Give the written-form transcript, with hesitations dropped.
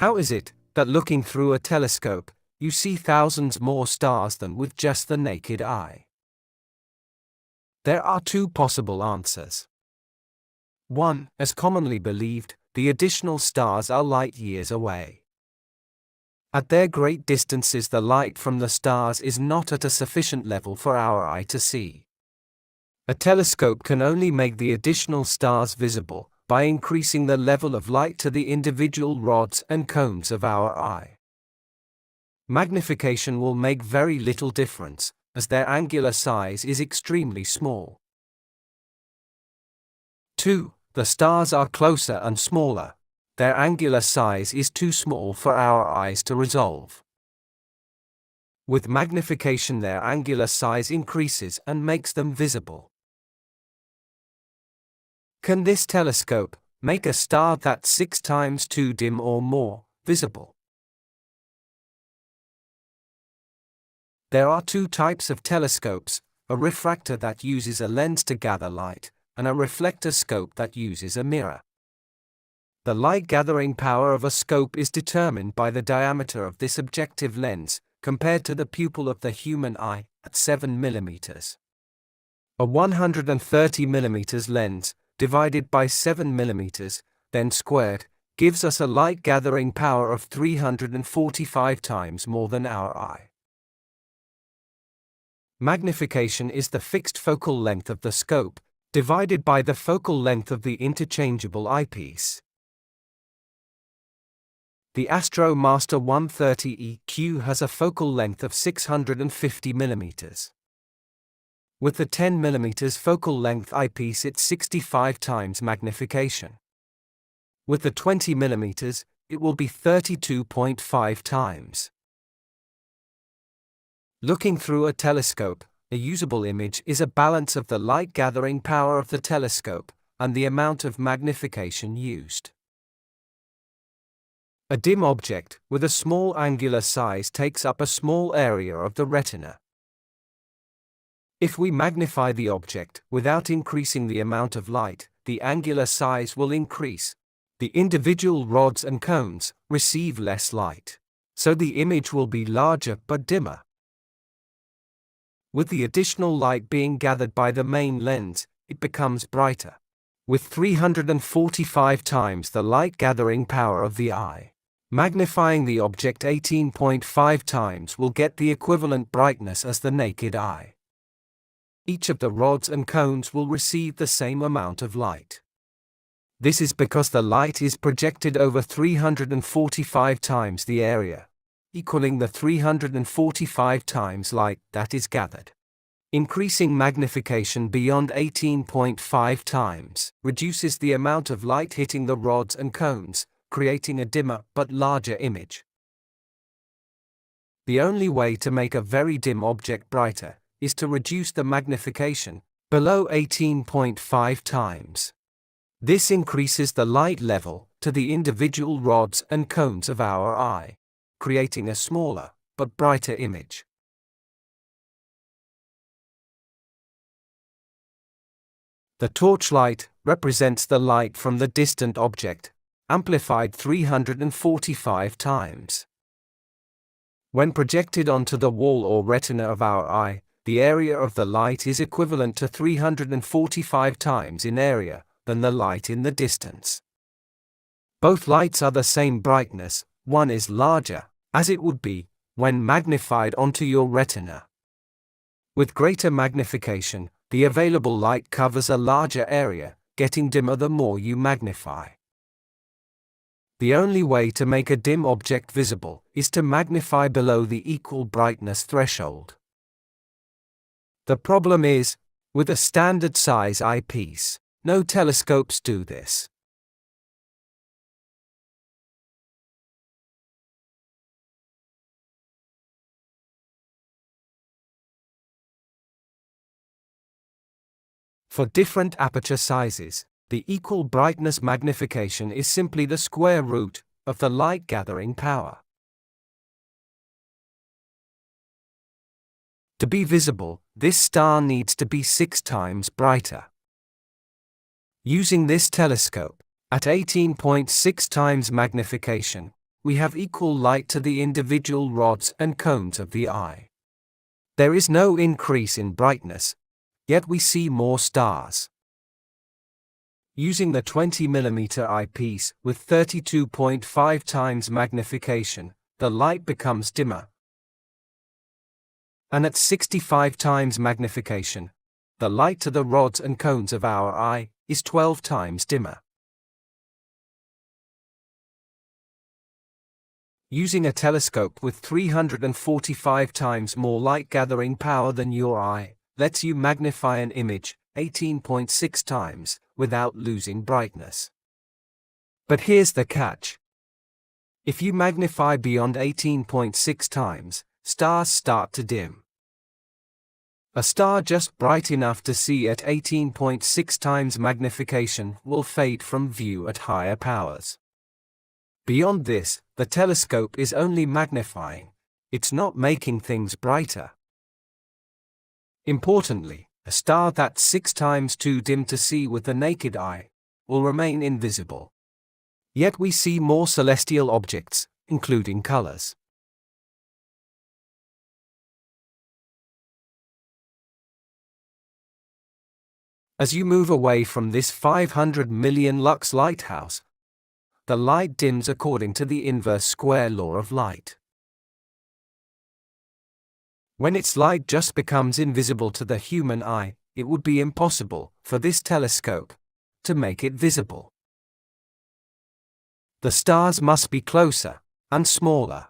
How is it that looking through a telescope, you see thousands more stars than with just the naked eye? There are two possible answers. 1. As commonly believed, the additional stars are light years away. At their great distances, the light from the stars is not at a sufficient level for our eye to see. A telescope can only make the additional stars visible by increasing the level of light to the individual rods and cones of our eye. Magnification will make very little difference, as their angular size is extremely small. 2. The stars are closer and smaller. Their angular size is too small for our eyes to resolve. With magnification, their angular size increases and makes them visible. Can this telescope make a star that's 6 times too dim or more visible? There are two types of telescopes: a refractor that uses a lens to gather light, and a reflector scope that uses a mirror. The light-gathering power of a scope is determined by the diameter of this objective lens, compared to the pupil of the human eye, at 7 mm. A 130 mm lens, divided by 7 mm, then squared, gives us a light-gathering power of 345 times more than our eye. Magnification is the fixed focal length of the scope, divided by the focal length of the interchangeable eyepiece. The Astro Master 130 EQ has a focal length of 650 mm. With the 10 mm focal length eyepiece, it's 65 times magnification. With the 20 mm, it will be 32.5 times. Looking through a telescope, a usable image is a balance of the light-gathering power of the telescope and the amount of magnification used. A dim object with a small angular size takes up a small area of the retina. If we magnify the object without increasing the amount of light, the angular size will increase. The individual rods and cones receive less light, so the image will be larger but dimmer. With the additional light being gathered by the main lens, it becomes brighter. With 345 times the light-gathering power of the eye, magnifying the object 18.5 times will get the equivalent brightness as the naked eye. Each of the rods and cones will receive the same amount of light. This is because the light is projected over 345 times the area, equaling the 345 times light that is gathered. Increasing magnification beyond 18.5 times reduces the amount of light hitting the rods and cones, creating a dimmer but larger image. The only way to make a very dim object brighter is to reduce the magnification below 18.5 times. This increases the light level to the individual rods and cones of our eye, creating a smaller but brighter image. The torchlight represents the light from the distant object, amplified 345 times. When projected onto the wall or retina of our eye, the area of the light is equivalent to 345 times in area than the light in the distance. Both lights are the same brightness, one is larger, as it would be when magnified onto your retina. With greater magnification, the available light covers a larger area, getting dimmer the more you magnify. The only way to make a dim object visible is to magnify below the equal brightness threshold. The problem is, with a standard size eyepiece, no telescopes do this. For different aperture sizes, the equal brightness magnification is simply the square root of the light-gathering power. To be visible, this star needs to be 6 times brighter. Using this telescope, at 18.6 times magnification, we have equal light to the individual rods and cones of the eye. There is no increase in brightness, yet we see more stars. Using the 20mm eyepiece with 32.5 times magnification, the light becomes dimmer. And at 65 times magnification, the light to the rods and cones of our eye is 12 times dimmer. Using a telescope with 345 times more light-gathering power than your eye lets you magnify an image 18.6 times without losing brightness. But here's the catch. If you magnify beyond 18.6 times, stars start to dim. A star just bright enough to see at 18.6 times magnification will fade from view at higher powers. Beyond this, the telescope is only magnifying, it's not making things brighter. Importantly, a star that's 6 times too dim to see with the naked eye will remain invisible. Yet we see more celestial objects, including colors. As you move away from this 500 million lux lighthouse, the light dims according to the inverse square law of light. When its light just becomes invisible to the human eye, it would be impossible for this telescope to make it visible. The stars must be closer and smaller.